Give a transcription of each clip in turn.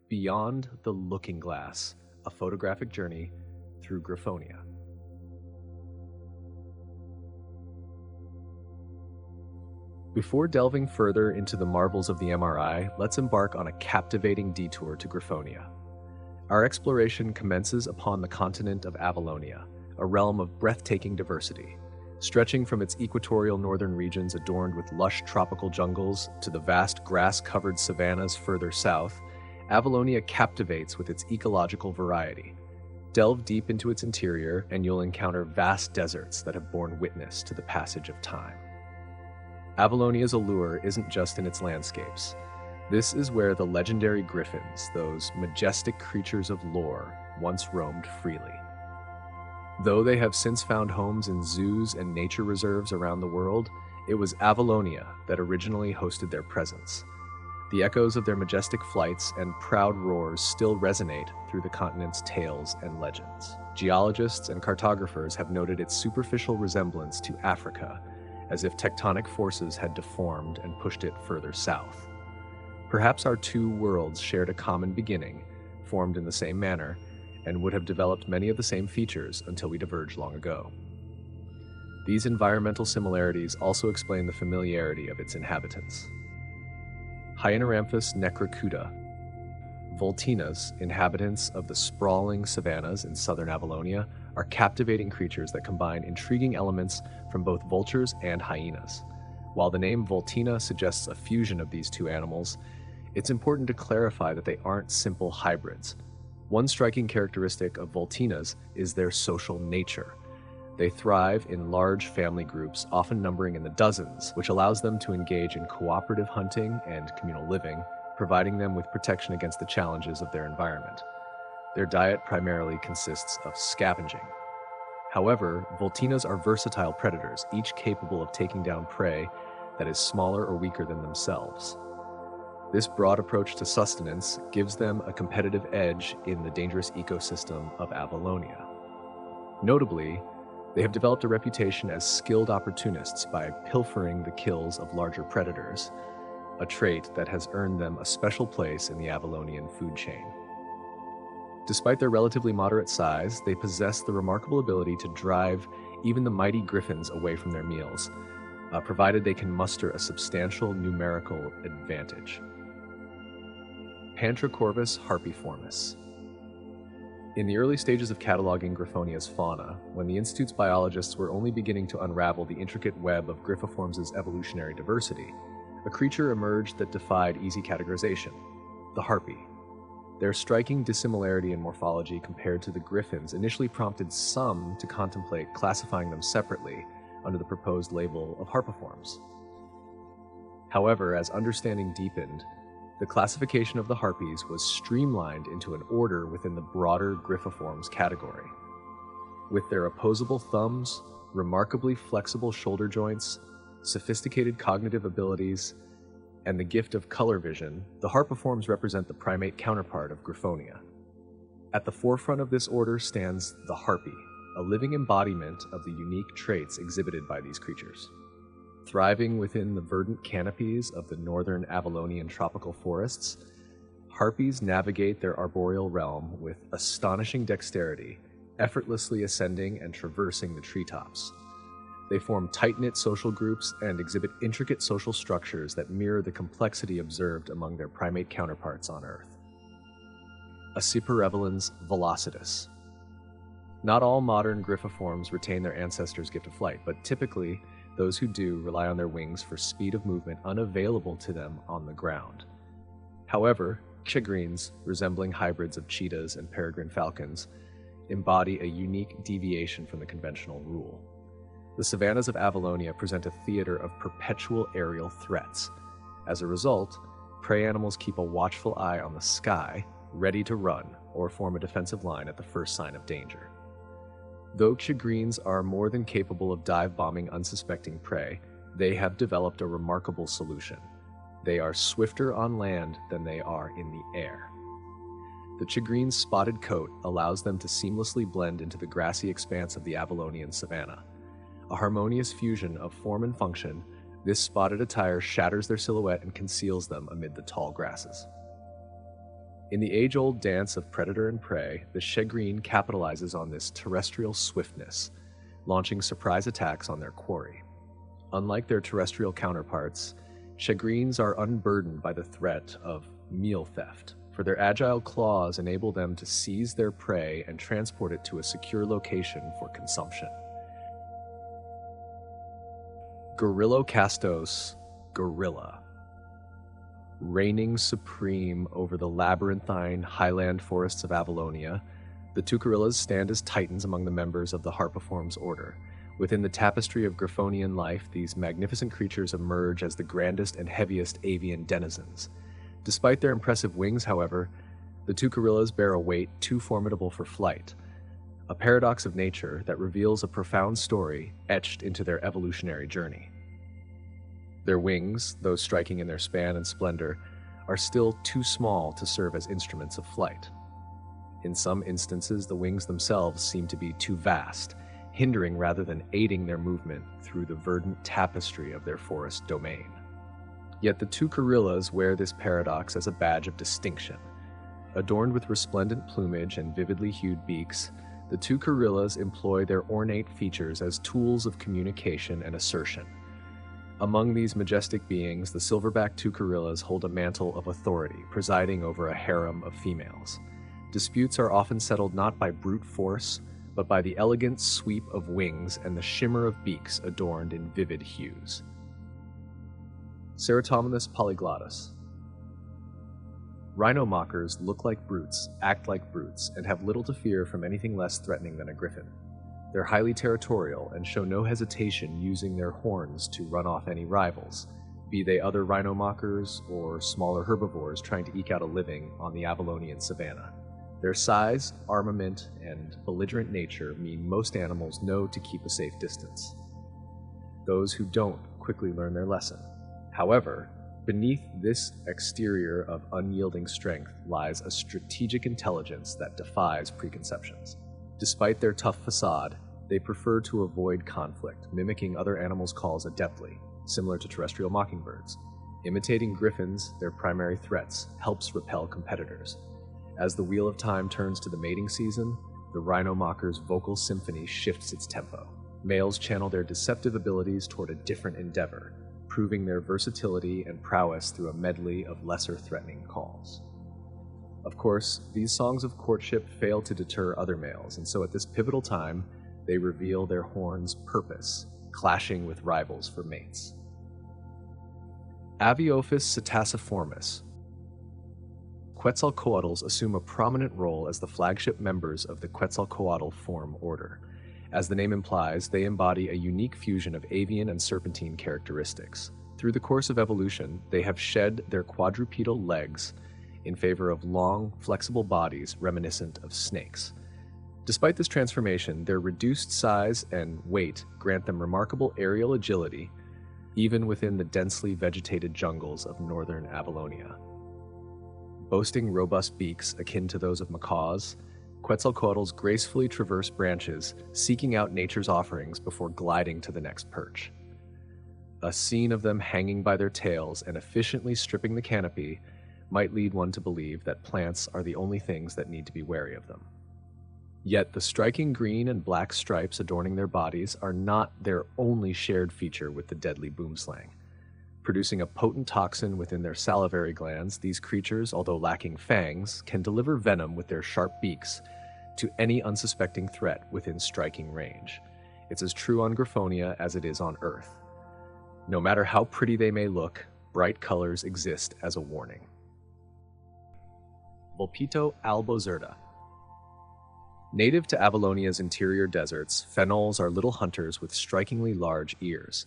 Beyond the Looking Glass, a photographic journey through Gryphonia. Before delving further into the marvels of the MRI, let's embark on a captivating detour to Gryphonia. Our exploration commences upon the continent of Avalonia, a realm of breathtaking diversity. Stretching from its equatorial northern regions adorned with lush tropical jungles to the vast grass-covered savannas further south, Avalonia captivates with its ecological variety. Delve deep into its interior and you'll encounter vast deserts that have borne witness to the passage of time. Avalonia's allure isn't just in its landscapes. This is where the legendary griffins, those majestic creatures of lore, once roamed freely. Though they have since found homes in zoos and nature reserves around the world, it was Avalonia that originally hosted their presence. The echoes of their majestic flights and proud roars still resonate through the continent's tales and legends. Geologists and cartographers have noted its superficial resemblance to Africa, as if tectonic forces had deformed and pushed it further south. Perhaps our two worlds shared a common beginning, formed in the same manner, and would have developed many of the same features until we diverged long ago. These environmental similarities also explain the familiarity of its inhabitants. Hyaenoramphus necrocuta, Vultenas, inhabitants of the sprawling savannas in southern Avalonia, are captivating creatures that combine intriguing elements from both vultures and hyenas. While the name Vultena suggests a fusion of these two animals, it's important to clarify that they aren't simple hybrids. One striking characteristic of Vultenas is their social nature. They thrive in large family groups, often numbering in the dozens, which allows them to engage in cooperative hunting and communal living, providing them with protection against the challenges of their environment. Their diet primarily consists of scavenging. However, Vultenas are versatile predators, each capable of taking down prey that is smaller or weaker than themselves. This broad approach to sustenance gives them a competitive edge in the dangerous ecosystem of Avalonia. Notably, they have developed a reputation as skilled opportunists by pilfering the kills of larger predators, a trait that has earned them a special place in the Avalonian food chain. Despite their relatively moderate size, they possess the remarkable ability to drive even the mighty griffins away from their meals, provided they can muster a substantial numerical advantage. Pantricorvus harpiformis. In the early stages of cataloging Gryphonia's fauna, when the Institute's biologists were only beginning to unravel the intricate web of Gryphiformes' evolutionary diversity, a creature emerged that defied easy categorization: the harpy. Their striking dissimilarity in morphology compared to the griffins initially prompted some to contemplate classifying them separately under the proposed label of harpiformes. However, as understanding deepened, the classification of the harpies was streamlined into an order within the broader Gryphiformes category. With their opposable thumbs, remarkably flexible shoulder joints, sophisticated cognitive abilities, and the gift of color vision, the harpiformes represent the primate counterpart of Gryphonia. At the forefront of this order stands the harpy, a living embodiment of the unique traits exhibited by these creatures. Thriving within the verdant canopies of the northern Avalonian tropical forests, harpies navigate their arboreal realm with astonishing dexterity, effortlessly ascending and traversing the treetops. They form tight-knit social groups and exhibit intricate social structures that mirror the complexity observed among their primate counterparts on Earth. Accipirevalens velocitus. Not all modern Gryphiformes retain their ancestors' gift of flight, but typically, those who do rely on their wings for speed of movement unavailable to them on the ground. However, chigrines, resembling hybrids of cheetahs and peregrine falcons, embody a unique deviation from the conventional rule. The savannas of Avalonia present a theater of perpetual aerial threats. As a result, prey animals keep a watchful eye on the sky, ready to run or form a defensive line at the first sign of danger. Though chigrines are more than capable of dive-bombing unsuspecting prey, they have developed a remarkable solution. They are swifter on land than they are in the air. The chigrine's spotted coat allows them to seamlessly blend into the grassy expanse of the Avalonian savanna. A harmonious fusion of form and function, this spotted attire shatters their silhouette and conceals them amid the tall grasses. In the age-old dance of predator and prey, the shagreen capitalizes on this terrestrial swiftness, launching surprise attacks on their quarry. Unlike their terrestrial counterparts, shagreens are unburdened by the threat of meal theft, for their agile claws enable them to seize their prey and transport it to a secure location for consumption. Gorillocastos gorilla. Reigning supreme over the labyrinthine highland forests of Avalonia, the two gorillas stand as titans among the members of the Harpyformes order. Within the tapestry of Gryphonian life, these magnificent creatures emerge as the grandest and heaviest avian denizens. Despite their impressive wings, however, the two gorillas bear a weight too formidable for flight, a paradox of nature that reveals a profound story etched into their evolutionary journey. Their wings, though striking in their span and splendor, are still too small to serve as instruments of flight. In some instances, the wings themselves seem to be too vast, hindering rather than aiding their movement through the verdant tapestry of their forest domain. Yet the two gorillas wear this paradox as a badge of distinction. Adorned with resplendent plumage and vividly hued beaks, the two gorillas employ their ornate features as tools of communication and assertion. Among these majestic beings, the silverback two gorillas hold a mantle of authority, presiding over a harem of females. Disputes are often settled not by brute force, but by the elegant sweep of wings and the shimmer of beaks adorned in vivid hues. Ceratominus polyglottus. Rhino-mockers look like brutes, act like brutes, and have little to fear from anything less threatening than a griffin. They're highly territorial and show no hesitation using their horns to run off any rivals, be they other rhino-mockers or smaller herbivores trying to eke out a living on the Avalonian savanna. Their size, armament, and belligerent nature mean most animals know to keep a safe distance. Those who don't quickly learn their lesson. However, beneath this exterior of unyielding strength lies a strategic intelligence that defies preconceptions. Despite their tough facade, they prefer to avoid conflict, mimicking other animals' calls adeptly, similar to terrestrial mockingbirds. Imitating griffins, their primary threats, helps repel competitors. As the wheel of time turns to the mating season, the rhino-mocker's vocal symphony shifts its tempo. Males channel their deceptive abilities toward a different endeavor, proving their versatility and prowess through a medley of lesser threatening calls. Of course, these songs of courtship fail to deter other males, and so at this pivotal time, they reveal their horns' purpose, clashing with rivals for mates. Aviophis psittaciformis. Quetzalcoatls assume a prominent role as the flagship members of the Quetzalcoatl form order. As the name implies, they embody a unique fusion of avian and serpentine characteristics. Through the course of evolution, they have shed their quadrupedal legs in favor of long, flexible bodies reminiscent of snakes. Despite this transformation, their reduced size and weight grant them remarkable aerial agility, even within the densely vegetated jungles of northern Avalonia. Boasting robust beaks akin to those of macaws, Quetzalcoatls gracefully traverse branches, seeking out nature's offerings before gliding to the next perch. A scene of them hanging by their tails and efficiently stripping the canopy might lead one to believe that plants are the only things that need to be wary of them. Yet the striking green and black stripes adorning their bodies are not their only shared feature with the deadly boomslang. Producing a potent toxin within their salivary glands, these creatures, although lacking fangs, can deliver venom with their sharp beaks to any unsuspecting threat within striking range. It's as true on Gryphonia as it is on Earth. No matter how pretty they may look, bright colors exist as a warning. Vulpito albozerta. Native to Avalonia's interior deserts, fennols are little hunters with strikingly large ears.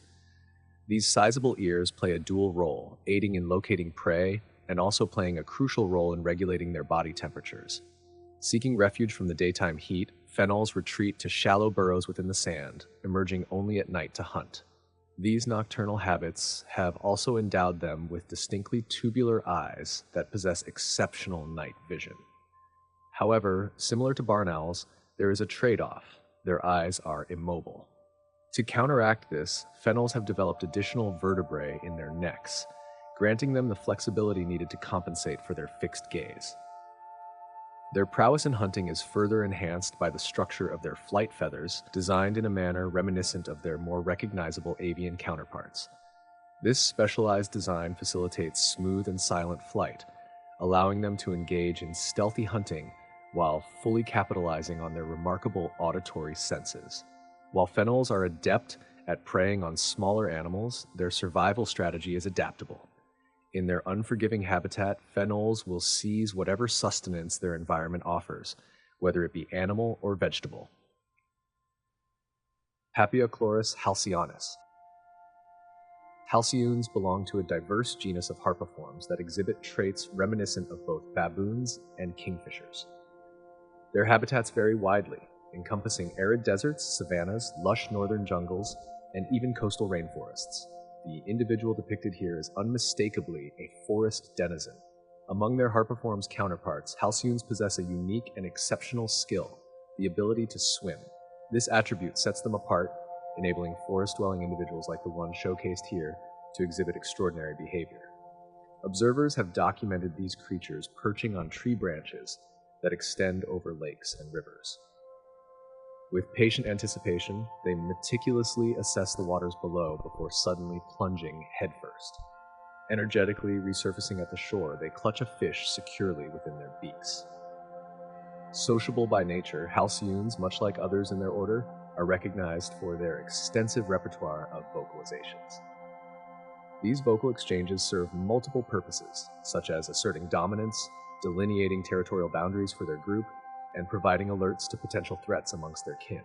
These sizable ears play a dual role, aiding in locating prey and also playing a crucial role in regulating their body temperatures. Seeking refuge from the daytime heat, fennols retreat to shallow burrows within the sand, emerging only at night to hunt. These nocturnal habits have also endowed them with distinctly tubular eyes that possess exceptional night vision. However, similar to barn owls, there is a trade-off. Their eyes are immobile. To counteract this, fennols have developed additional vertebrae in their necks, granting them the flexibility needed to compensate for their fixed gaze. Their prowess in hunting is further enhanced by the structure of their flight feathers, designed in a manner reminiscent of their more recognizable avian counterparts. This specialized design facilitates smooth and silent flight, allowing them to engage in stealthy hunting while fully capitalizing on their remarkable auditory senses. While fennols are adept at preying on smaller animals, their survival strategy is adaptable. In their unforgiving habitat, fennols will seize whatever sustenance their environment offers, whether it be animal or vegetable. Paphiochlorus halcyonis. Halcyones belong to a diverse genus of Harpyformes that exhibit traits reminiscent of both baboons and kingfishers. Their habitats vary widely, encompassing arid deserts, savannas, lush northern jungles, and even coastal rainforests. The individual depicted here is unmistakably a forest denizen. Among their Harpyformes counterparts, halcyones possess a unique and exceptional skill, the ability to swim. This attribute sets them apart, enabling forest-dwelling individuals like the one showcased here to exhibit extraordinary behavior. Observers have documented these creatures perching on tree branches that extend over lakes and rivers. With patient anticipation, they meticulously assess the waters below before suddenly plunging headfirst. Energetically resurfacing at the shore, they clutch a fish securely within their beaks. Sociable by nature, halcyones, much like others in their order, are recognized for their extensive repertoire of vocalizations. These vocal exchanges serve multiple purposes, such as asserting dominance, delineating territorial boundaries for their group, and providing alerts to potential threats amongst their kin.